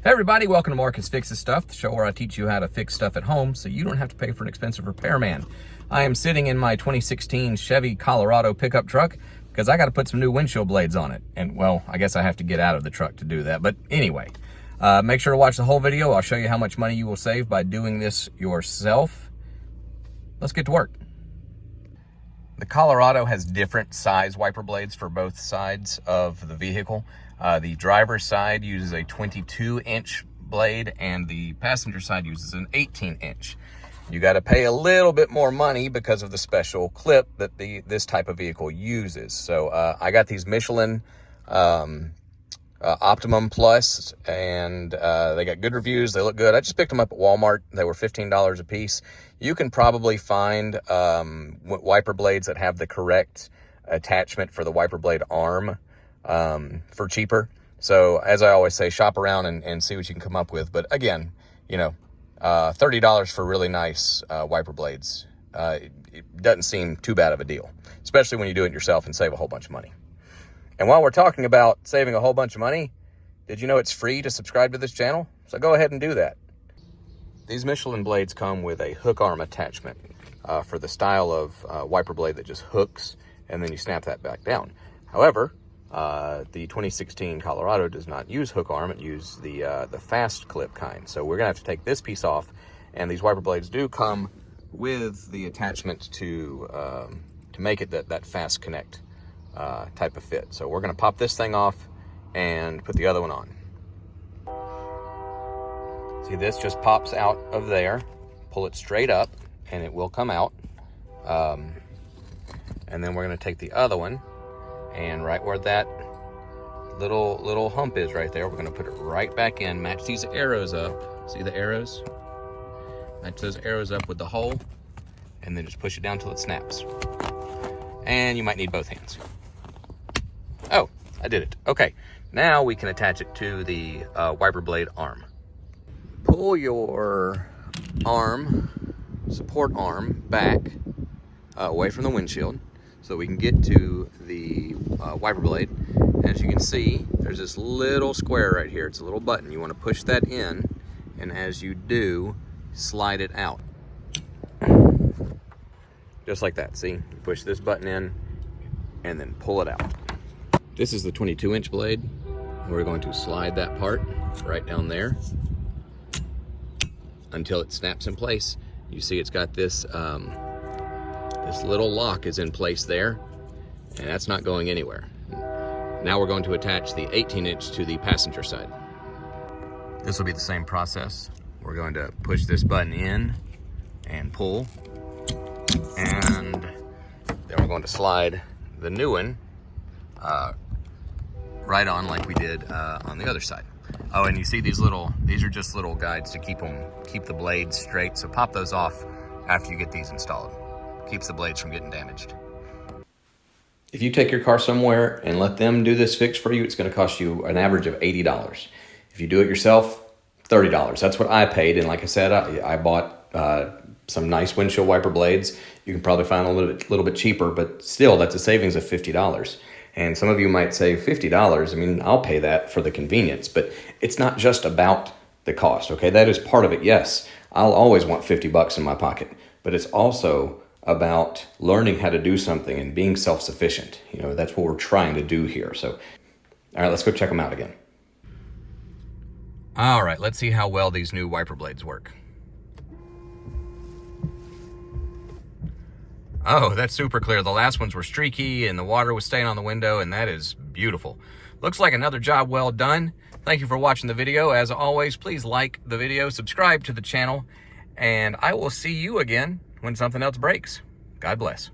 Hey everybody, welcome to Marcus Fixes Stuff, the show where I teach you how to fix stuff at home so you don't have to pay for an expensive repairman. I am sitting in my 2016 Chevy Colorado pickup truck because I got to put some new windshield blades on it. And well, I guess I have to get out of the truck to do that. But anyway, make sure to watch the whole video. I'll show you how much money you will save by doing this yourself. Let's get to work. The Colorado has different size wiper blades for both sides of the vehicle. The driver's side uses a 22-inch blade and the passenger side uses an 18-inch. You got to pay a little bit more money because of the special clip that this type of vehicle uses. So I got these Michelin Optimum Plus, and they got good reviews. They look good. I just picked them up at Walmart. They were $15 a piece. You can probably find wiper blades that have the correct attachment for the wiper blade arm for cheaper. So as I always say, shop around and see what you can come up with. But again, you know, $30 for really nice wiper blades. It doesn't seem too bad of a deal, especially when you do it yourself and save a whole bunch of money. And while we're talking about saving a whole bunch of money, did you know it's free to subscribe to this channel? So go ahead and do that. These Michelin blades come with a hook arm attachment for the style of wiper blade that just hooks and then you snap that back down. However, the 2016 Colorado does not use hook arm. It uses the fast clip kind. So we're gonna have to take this piece off, and these wiper blades do come with the attachment to make it that fast connect type of fit. So we're gonna pop this thing off and put the other one on. See, this just pops out of there. Pull it straight up and it will come out. And then we're gonna take the other one, and right where that little hump is right there, we're gonna put it right back in, match these arrows up. See the arrows? Match those arrows up with the hole, and then just push it down till it snaps. And you might need both hands. Oh, I did it. Okay, now we can attach it to the wiper blade arm. Pull your support arm back away from the windshield so we can get to the wiper blade. As you can see, there's this little square right here. It's a little button. You want to push that in, and as you do, slide it out. Just like that. See? You push this button in and then pull it out. This is the 22-inch blade. We're going to slide that part right down there until it snaps in place. You see it's got this this little lock is in place there, and that's not going anywhere. Now we're going to attach the 18-inch to the passenger side. This will be the same process. We're going to push this button in and pull, and then we're going to slide the new one right on like we did on the other side. Oh, and you see these are just little guides to keep the blades straight. So pop those off after you get these installed. Keeps the blades from getting damaged. If you take your car somewhere and let them do this fix for you, it's going to cost you an average of $80. If you do it yourself, $30. That's what I paid. And like I said, I bought some nice windshield wiper blades. You can probably find a little bit cheaper, but still, that's a savings of $50. And some of you might say $50. I mean, I'll pay that for the convenience, but it's not just about the cost, okay? That is part of it, yes. I'll always want 50 bucks in my pocket, but it's also about learning how to do something and being self-sufficient. You know, that's what we're trying to do here. So, all right, let's go check them out again. All right, let's see how well these new wiper blades work. Oh, that's super clear. The last ones were streaky and the water was staying on the window, and that is beautiful. Looks like another job well done. Thank you for watching the video. As always, please like the video, subscribe to the channel, and I will see you again when something else breaks. God bless.